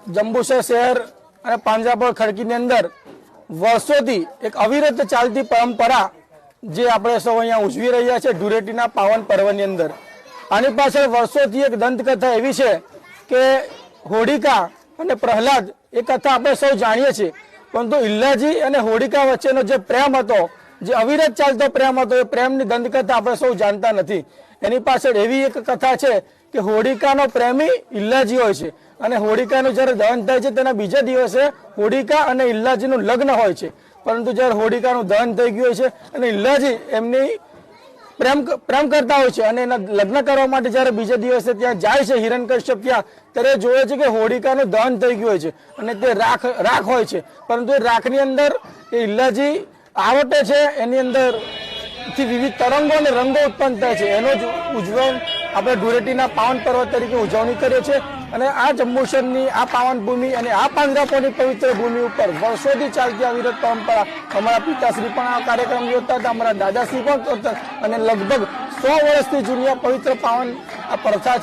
જંબુસર શહેર અને પાંજરાપોળ ખડકીની અંદર વર્ષોથી એક અવિરત ચાલતી પરંપરા જે આપણે સૌ અહીંયા ઉજવી રહ્યા છે ધૂળેટીના પાવન પર્વની અંદર. આની પાછળ વર્ષોથી એક દંતકથા એવી છે કે હોડિકા અને પ્રહલાદ એ કથા આપણે સૌ જાણીએ છીએ, પરંતુ ઇલ્લાજી અને હોડિકા વચ્ચેનો જે પ્રેમ હતો, જે અવિરત ચાલતો પ્રેમ હતો, એ પ્રેમની દંતકથા આપણે સૌ જાણતા નથી. એની પાછળ એવી એક કથા છે કે હોડિકાનો પ્રેમી ઇલ્લાજી હોય છે અને હોડિકાનું જ્યારે દહન થાય છે તેના બીજા દિવસે હોડિકા અને ઇલ્લાજીનું લગ્ન હોય છે. પરંતુ જ્યારે હોડિકાનું દહન થઈ ગયું હોય છે અને ઇલ્લાજી એમની પ્રેમ કરતા હોય છે અને એના લગ્ન કરવા માટે જ્યારે બીજા દિવસે ત્યાં જાય છે હિરણ્યકશ્યપ ત્યાં, ત્યારે જોવે છે કે હોડિકાનું દહન થઈ ગયું હોય છે અને તે રાખ હોય છે. પરંતુ એ રાખની અંદર એ ઇલ્લાજી આવટે છે, એની અંદર થી વિવિધ તરંગો અને રંગો ઉત્પન્ન થાય છે. એનો જ ઉજવણ આપણે ધૂળેટીના પાવન પર્વ તરીકે ઉજવણી કરીએ છીએ. અને આ જંબુસરની આ પાવન ભૂમિ અને આ પાંજરાપોળની પવિત્ર ભૂમિ ઉપર વર્ષોથી ચાલતી અવિરત પરંપરા. અમારા પિતાશ્રી પણ આ કાર્યક્રમ જોતા હતા, અમારા દાદાશ્રી પણ કરતા, અને લગભગ 100 વર્ષથી જૂની આ પવિત્ર પાવન આ પ્રથા છે.